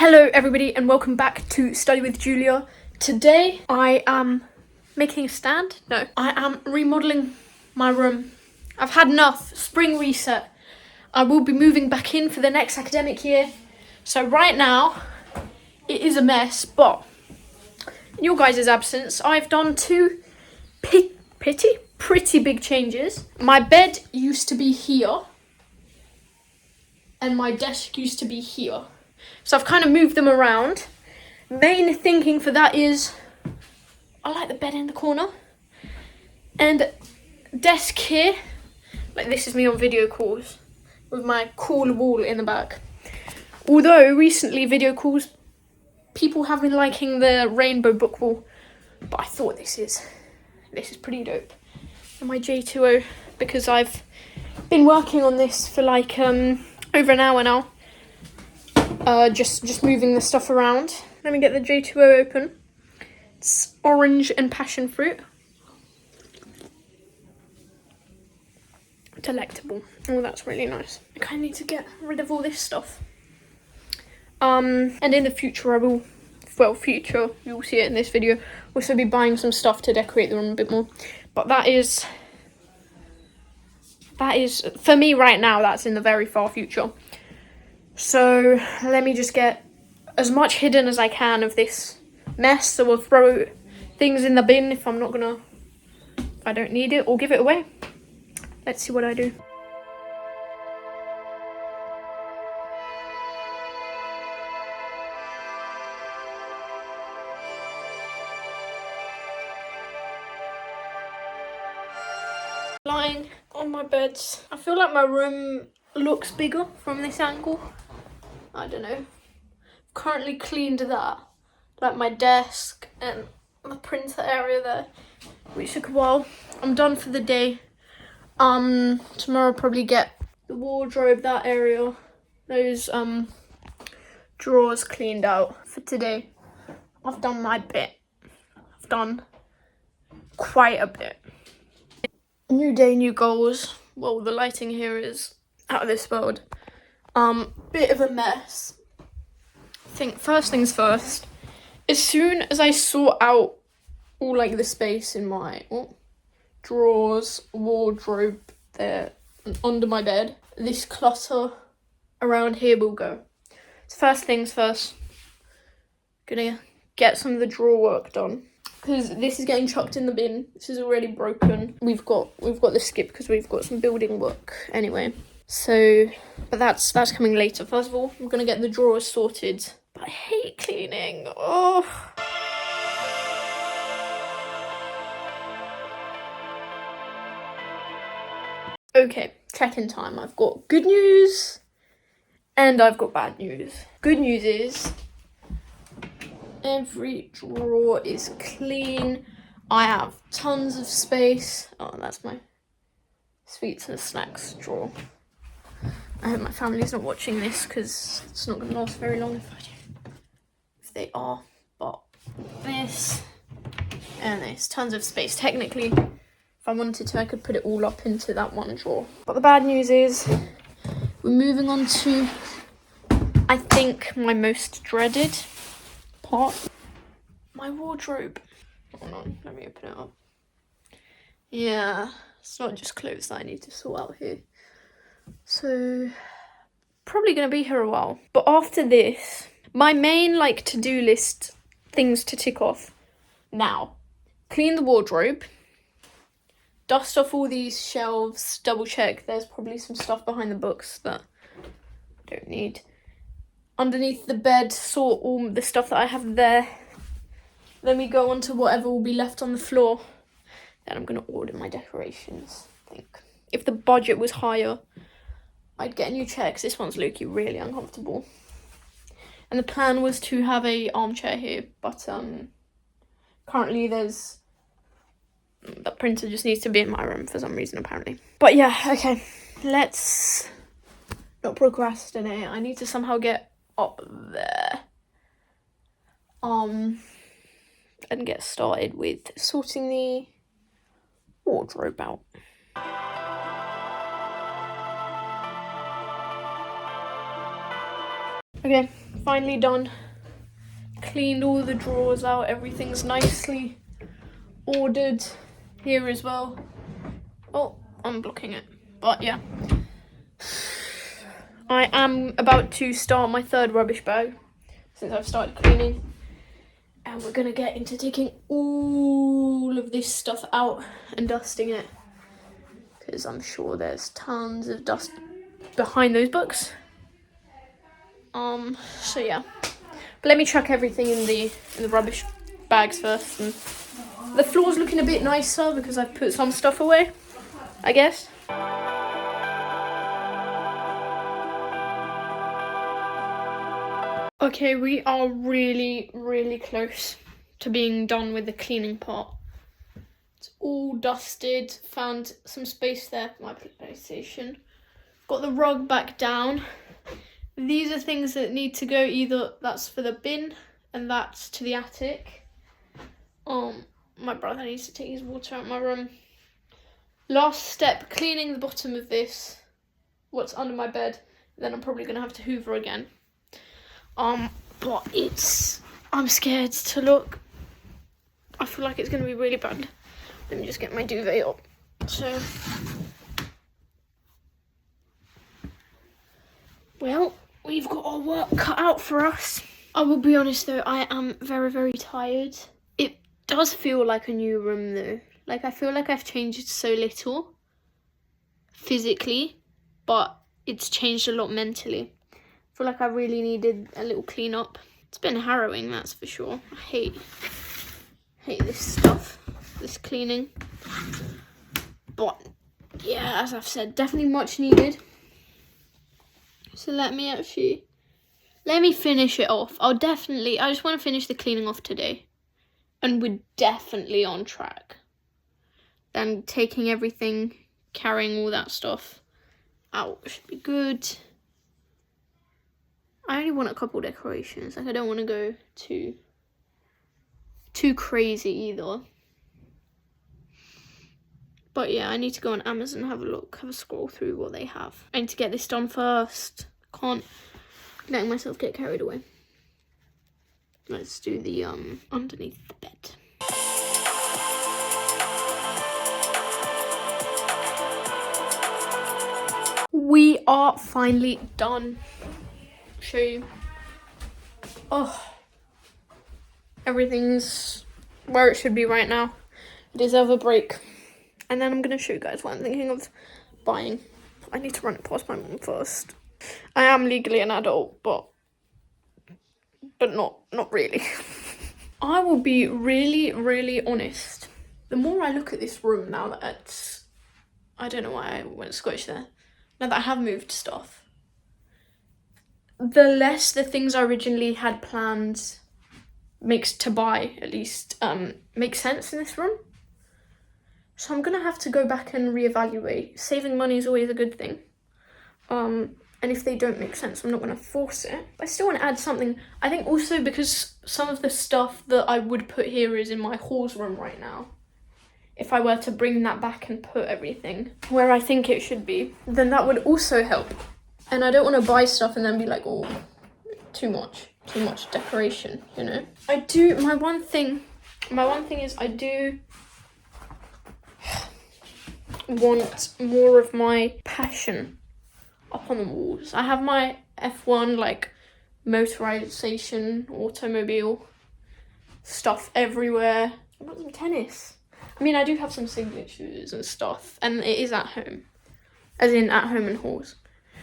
Hello everybody and welcome back to Study with Julia. Today I am making a stand. No, I am remodeling my room. I've had enough. Spring reset. I will be moving back in for the next academic year. So right now it is a mess, but in your guys' absence I've done two pretty big changes. My bed used to be here and my desk used to be here. So I've kind of moved them around. Main thinking for that is I like the bed in the corner and desk here. Like this is me on video calls with my cool wall in the back. Although recently video calls, people have been liking the rainbow book wall, but I thought this is pretty dope. And my J2O, because I've been working on this for like over an hour now. Just moving the stuff around. Let me get the J2O open. It's orange and passion fruit. Delectable. Oh, that's really nice. I kind of need to get rid of all this stuff. And in the future you'll see it in this video, also be buying some stuff to decorate the room a bit more. But that is for me right now, that's in the very far future. So let me just get as much hidden as I can of this mess. So we'll throw things in the bin if I don't need it, or give it away. Let's see what I do. Lying on my bed. I feel like my room looks bigger from this angle. I don't know. Currently cleaned that, like my desk and the printer area there, which took a while. I'm done for the day. Tomorrow I'll probably get the wardrobe, that area, those drawers cleaned out. For today, I've done my bit. I've done quite a bit. New day, new goals. Well, the lighting here is out of this world. Bit of a mess. I think first things first, as soon as I sort out all like the space in my drawers, wardrobe there and under my bed, this clutter around here will go. So first things first, gonna get some of the drawer work done, because this is getting chucked in the bin. This is already broken. We've got the skip because we've got some building work anyway. So, but that's coming later. First of all, I'm gonna get the drawers sorted. But I hate cleaning. Oh. Okay, check-in time. I've got good news and I've got bad news. Good news is every drawer is clean. I have tons of space. Oh, that's my sweets and snacks drawer. I hope my family's not watching this because it's not going to last very long if they are. But this and this, tons of space. Technically, if I wanted to, I could put it all up into that one drawer. But the bad news is we're moving on to, I think, my most dreaded part. My wardrobe. Hold on, let me open it up. Yeah, it's not just clothes that I need to sort out here. So, probably going to be here a while. But after this, my main to-do list things to tick off now. Clean the wardrobe. Dust off all these shelves. Double check. There's probably some stuff behind the books that I don't need. Underneath the bed, sort all the stuff that I have there. Then we go on to whatever will be left on the floor. Then I'm going to order my decorations, I think. If the budget was higher, I'd get a new chair because this one's low-key really uncomfortable. And the plan was to have a armchair here, but currently there's the printer just needs to be in my room for some reason apparently. But yeah, okay, let's not procrastinate. I need to somehow get up there and get started with sorting the wardrobe out. Okay, finally done. Cleaned all the drawers out. Everything's nicely ordered here as well. Oh, I'm blocking it. But yeah. I am about to start my third rubbish bag since I've started cleaning. And we're going to get into taking all of this stuff out and dusting it. Because I'm sure there's tons of dust behind those books. So yeah. But let me chuck everything in the rubbish bags first. And the floor's looking a bit nicer because I've put some stuff away, I guess. Okay, we are really, really close to being done with the cleaning part. It's all dusted, found some space there for my PlayStation. Got the rug back down. These are things that need to go, either that's for the bin and that's to the attic. My brother needs to take his water out my room. Last step, cleaning the bottom of this, what's under my bed. Then I'm probably gonna have to hoover again. But I'm scared to look. I feel like it's gonna be really bad. Let me just get my duvet up. So, well, we've got our work cut out for us. I will be honest though, I am very, very tired. It does feel like a new room though. Like, I feel like I've changed so little physically, but it's changed a lot mentally. I feel like I really needed a little clean up. It's been harrowing, that's for sure. I hate this stuff, this cleaning. But yeah, as I've said, definitely much needed. So let me finish it off. I just want to finish the cleaning off today. And we're definitely on track. Then taking everything, carrying all that stuff out should be good. I only want a couple decorations. Like, I don't want to go too crazy either. But yeah, I need to go on Amazon and have a look, have a scroll through what they have. I need to get this done first. Can't let myself get carried away. Let's do the underneath the bed. We are finally done. I'll show you. Oh, everything's where it should be right now. I deserve a break. And then I'm going to show you guys what I'm thinking of buying. I need to run it past my mum first. I am legally an adult, but not really. I will be really, really honest. The more I look at this room now that I don't know why I went Scottish there. Now that I have moved stuff, the less the things I originally had planned makes sense in this room. So I'm gonna have to go back and reevaluate. Saving money is always a good thing. And if they don't make sense, I'm not gonna force it. I still want to add something. I think also because some of the stuff that I would put here is in my halls room right now. If I were to bring that back and put everything where I think it should be, then that would also help. And I don't want to buy stuff and then be like, oh, too much decoration, you know? My one thing is I do want more of my passion up on the walls. I have my F1 like motorization, automobile stuff everywhere. I want some tennis. I mean, I do have some signatures and stuff, and it is at home, as in at home in halls.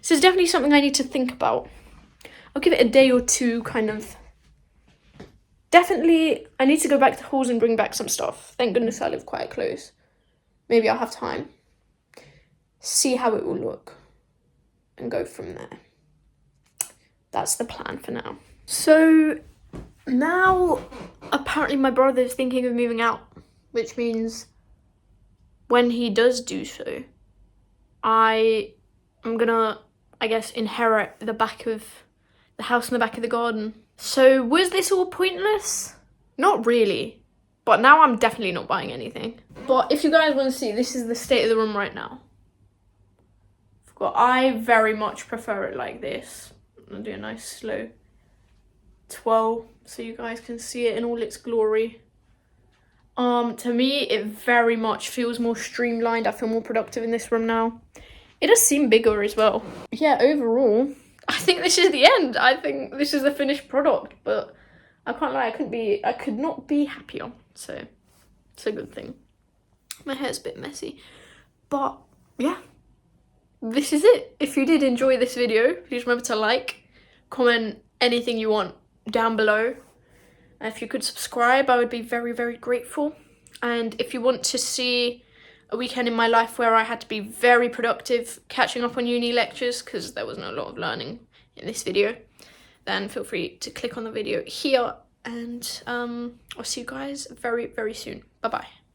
So it's definitely something I need to think about. I'll give it a day or two, kind of. Definitely, I need to go back to halls and bring back some stuff. Thank goodness I live quite close. Maybe I'll have time. See how it will look, and go from there. That's the plan for now. So now, apparently my brother's thinking of moving out, which means when he does do so, I am gonna, I guess, inherit the house in the back of the garden. So was this all pointless? Not really, but now I'm definitely not buying anything. But if you guys want to see, this is the state of the room right now. I very much prefer it like this. I'll do a nice slow twirl so you guys can see it in all its glory. To me, it very much feels more streamlined. I feel more productive in this room now. It does seem bigger as well. Yeah, overall, I think this is the end. I think this is the finished product, but I can't lie, I could not be happier. So it's a good thing. My hair's a bit messy, but yeah, this is it. If you did enjoy this video, please remember to like, comment anything you want down below. And if you could subscribe, I would be very, very grateful. And if you want to see a weekend in my life where I had to be very productive catching up on uni lectures, because there wasn't a lot of learning in this video, then feel free to click on the video here. And I'll see you guys very, very soon. Bye-bye.